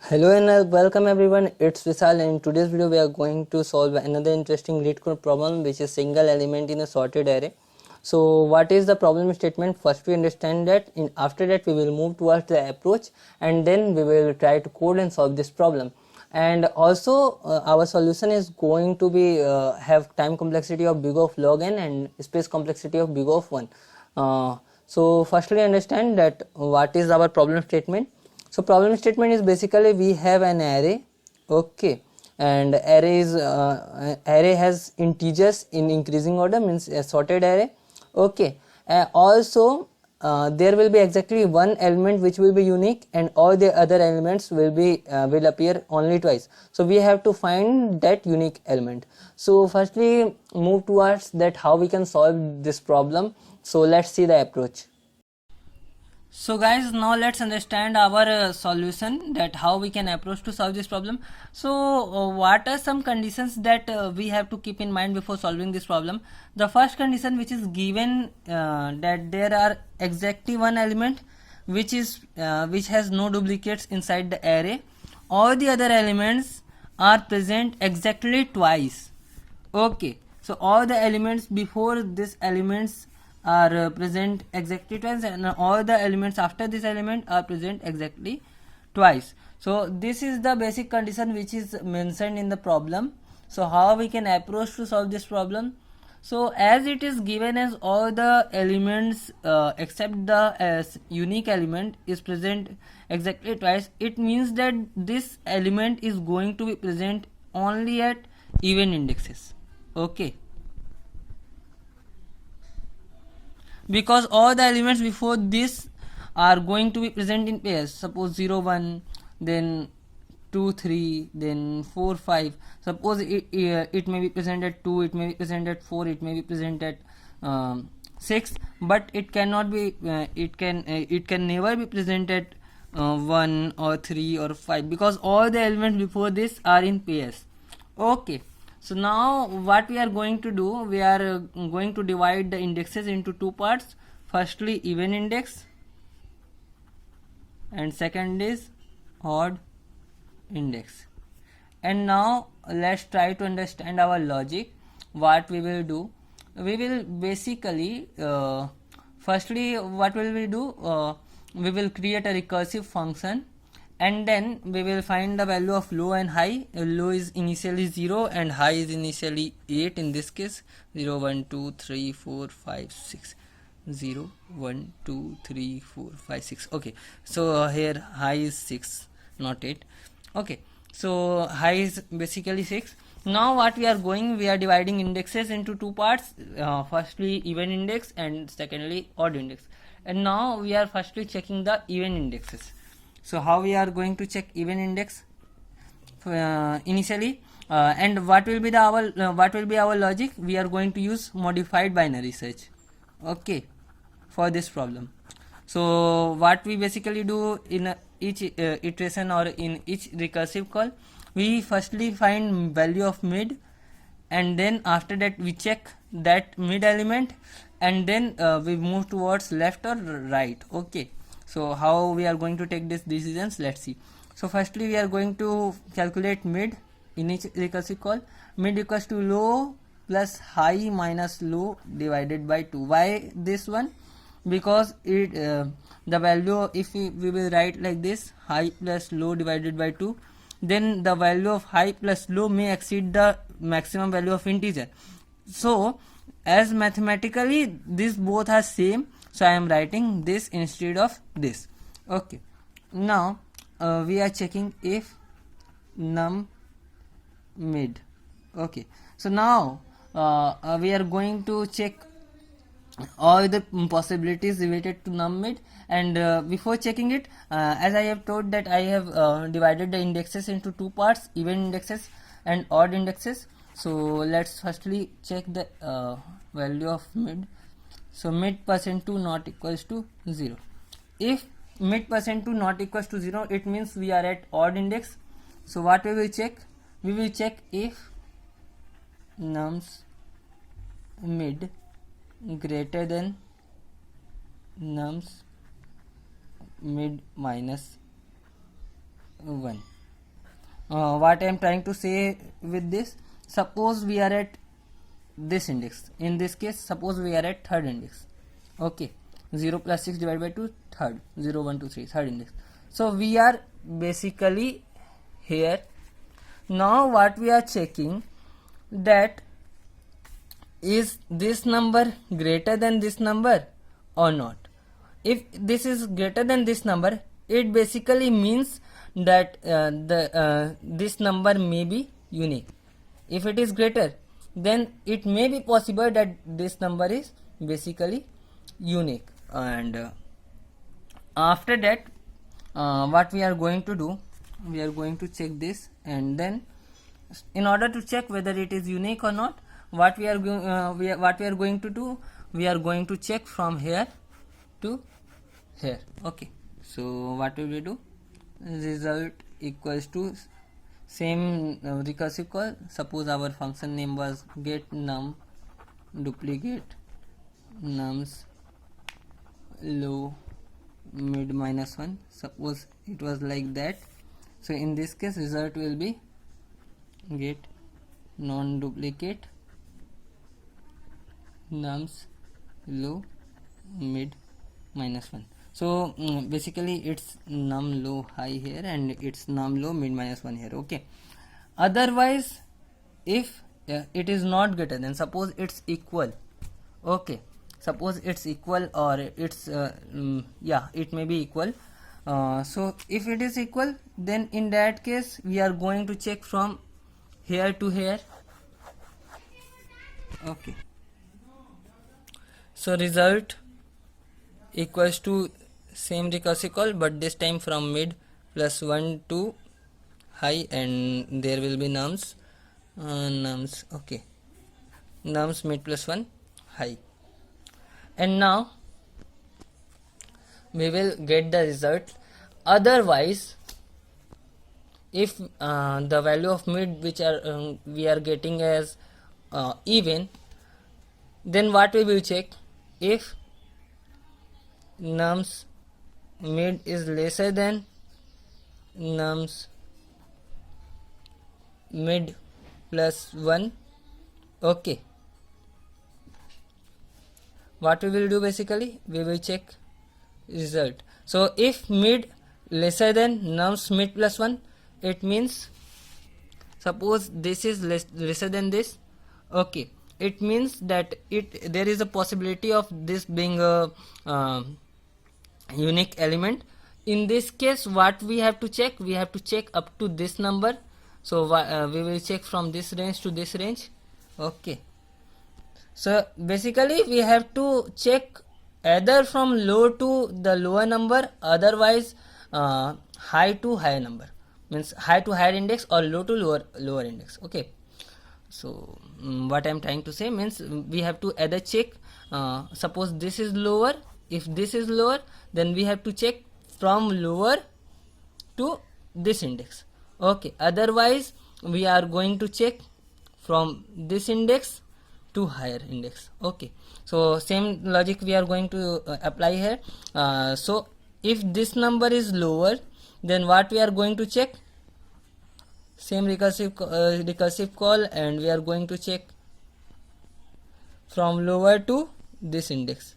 Hello and welcome everyone, it's Vishal and in today's video we are going to solve another interesting LeetCode problem which is single element in a sorted array. So what is the problem statement? First we understand that, after that we will move towards the approach and then we will try to code and solve this problem. And also our solution is going to be have time complexity of big of log n and space complexity of big of 1. So firstly understand that what is our problem statement. So problem statement is basically we have an array, okay, and array has integers in increasing order, means a sorted array, okay. Also there will be exactly one element which will be unique and all the other elements will appear only twice. So we have to find that unique element. So firstly move towards that how we can solve this problem. So let's see the approach. So guys, now let's understand our solution, that how we can approach to solve this problem. So what are some conditions that we have to keep in mind before solving this problem? The first condition which is given, that there are exactly one element which has no duplicates inside the array. All the other elements are present exactly twice. Okay, so all the elements before this elements are present exactly twice and all the elements after this element are present exactly twice. So this is the basic condition which is mentioned in the problem. So how we can approach to solve this problem? So as it is given as all the elements except the unique element is present exactly twice, it means that this element is going to be present only at even indexes, okay, because all the elements before this are going to be present in pairs. Suppose 0 1, then 2 3, then 4 5. Suppose it may be present at 2, it may be present at 4, it may be present at 6, but it cannot be it can never be present at 1 or 3 or 5, because all the elements before this are in pairs, okay. So now what we are going to do, we are going to divide the indexes into two parts. Firstly even index and second is odd index. And now let's try to understand our logic. What we will do, we will basically firstly what will we do, we will create a recursive function and then we will find the value of low and high. Low is initially 0 and high is initially 8. In this case 0 1 2 3 4 5 6, 0 1 2 3 4 5 6, okay. So here high is 6, not 8, okay. So high is basically 6. Now what we are dividing indexes into two parts, firstly even index and secondly odd index. And now we are firstly checking the even indexes. So how we are going to check even index initially, and what will be our logic? We are going to use modified binary search, okay, for this problem. So what we basically do in each iteration or in each recursive call, we firstly find value of mid and then after that we check that mid element and then we move towards left or right, okay. So how we are going to take these decisions, let's see. So firstly we are going to calculate mid in each recursive call. Mid equals to low plus high minus low divided by 2. Why this one? Because it the value, if we will write like this, high plus low divided by 2, then the value of high plus low may exceed the maximum value of integer. So as mathematically these both are same, so I am writing this instead of this, okay. Now we are checking if num mid, okay. So now we are going to check all the possibilities related to num mid, and before checking it, as I have told that I have divided the indexes into two parts, even indexes and odd indexes. So let's firstly check the value of mid. So mid %2 not equals to 0. If mid %2 not equals to 0, it means we are at odd index. So what we will check? We will check if nums mid greater than nums mid minus 1. what I am trying to say with this, suppose we are at this index. In this case, suppose we are at third index. Okay, 0 plus 6 divided by 2, third, 0 1 2 3, third index. So we are basically here. Now what we are checking, that is this number greater than this number or not. If this is greater than this number, it basically means that this number may be unique. If it is greater, then it may be possible that this number is basically unique. And after that, what we are going to do, we are going to check this, and then in order to check whether it is unique or not, what we are going to do, we are going to check from here to here. Okay, so what will we do? Result equals to same recursive call. Suppose our function name was get num duplicate nums low mid minus 1. Suppose it was like that. So in this case, result will be get non duplicate nums low mid minus 1. So basically it's num low high here, and it's num low mid minus 1 here. Okay, otherwise if it is not greater than, suppose it's equal. Okay, suppose it's equal, or it's it may be equal. So if it is equal, then in that case we are going to check from here to here. Okay, so result equals to same recursive call, but this time from mid plus 1 to high, and there will be nums okay, nums mid plus 1 high. And now we will get the result. Otherwise, if the value of mid which are we are getting as even, then what we will check? If nums mid is lesser than nums mid plus 1, okay, what we will do, basically we will check result. So if mid lesser than nums mid plus 1, it means, suppose this is lesser than this, okay, it means that there is a possibility of this being a unique element. In this case, what we have to check? We have to check up to this number. So we will check from this range to this range. Okay, so basically we have to check either from low to the lower number, otherwise high to higher number, means high to higher index, or low to lower index. Okay, so what I am trying to say means we have to either check, suppose this is lower. If this is lower, then we have to check from lower to this index. Okay, otherwise we are going to check from this index to higher index. Okay, so same logic we are going to apply here. So if this number is lower, then what we are going to check? Same recursive call, and we are going to check from lower to this index.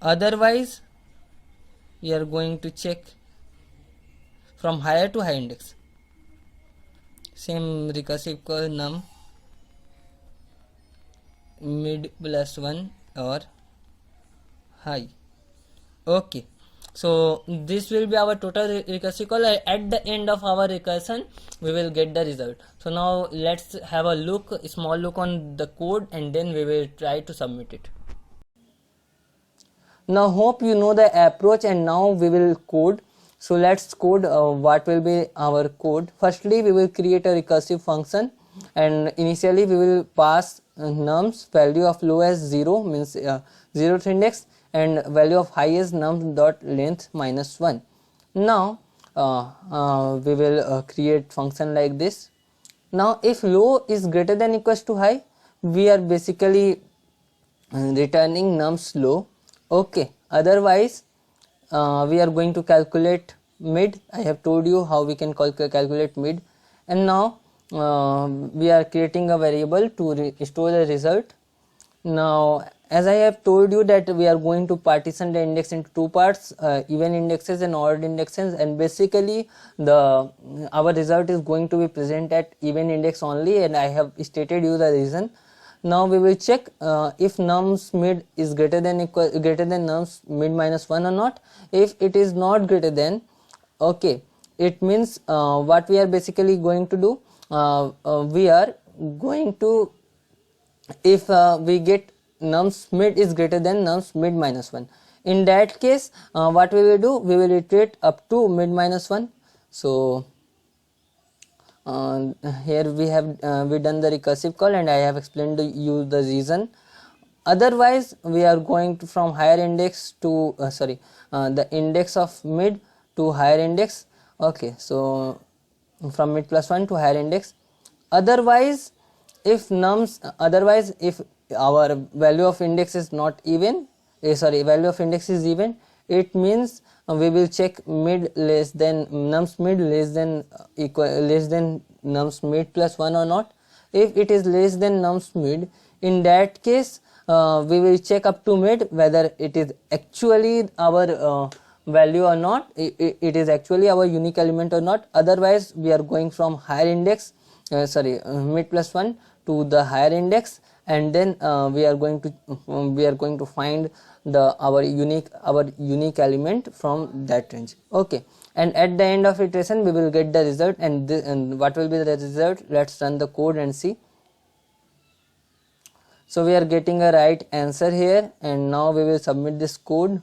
Otherwise we are going to check from higher to high index. Same recursive call, num mid plus 1 or high. Okay, so this will be our total recursive call. At the end of our recursion, we will get the result. So now let's have a small look on the code, and then we will try to submit it. Now hope you know the approach, and now we will code. So let's code. What will be our code? Firstly, we will create a recursive function, and initially we will pass nums value of low as 0, means 0th index, and value of high as num dot length minus 1. Now we will create function like this. Now if low is greater than equals to high, we are basically returning nums low. Okay, otherwise we are going to calculate mid. I have told you how we can calculate mid, and now we are creating a variable to store the result. Now, as I have told you that we are going to partition the index into two parts, even indexes and odd indexes, and basically our result is going to be present at even index only, and I have stated you the reason. Now we will check if nums mid is greater than nums mid minus 1 or not. If it is not greater than, okay, it means what we are basically going to do, we are going to, if we get nums mid is greater than nums mid minus 1, in that case what we will do, we will iterate up to mid minus 1. So here we have we done the recursive call, and I have explained to you the reason. Otherwise we are going to from higher index to the index of mid to higher index. Okay, so from mid plus 1 to higher index. Otherwise if our value of index is not even, value of index is even, it means we will check mid less than nums mid less than nums mid plus 1 or not. If it is less than nums mid, in that case we will check up to mid whether it is actually our value or not, it is actually our unique element or not. Otherwise we are going from higher index, mid plus 1 to the higher index, and then we are going to find our unique element from that range. Okay, and at the end of iteration we will get the result, and what will be the result? Let's run the code and see. So we are getting a right answer here, and now we will submit this code.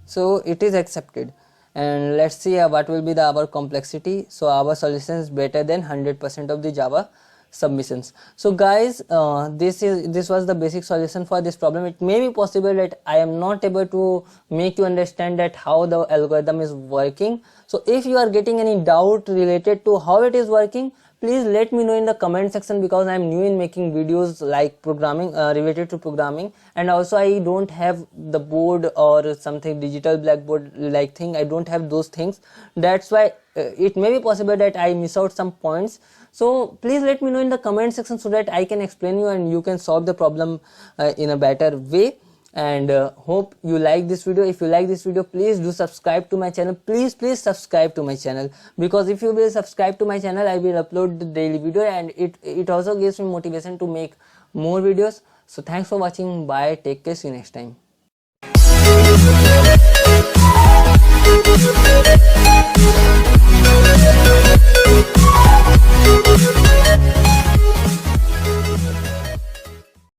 So it is accepted, and let's see what will be our complexity. So our solution is better than 100% of the Java submissions. So guys, this was the basic solution for this problem. It may be possible that I am not able to make you understand that how the algorithm is working. So if you are getting any doubt related to how it is working, please let me know in the comment section, because I am new in making videos like programming, related to programming, and also I don't have the board or something digital blackboard like thing. I don't have those things. That's why it may be possible that I miss out some points. So please let me know in the comment section so that I can explain you and you can solve the problem in a better way. And hope you like this video. If you like this video, please do subscribe to my channel. Please subscribe to my channel, because if you will subscribe to my channel, I will upload the daily video, and it also gives me motivation to make more videos. So thanks for watching. Bye, take care, see you next time.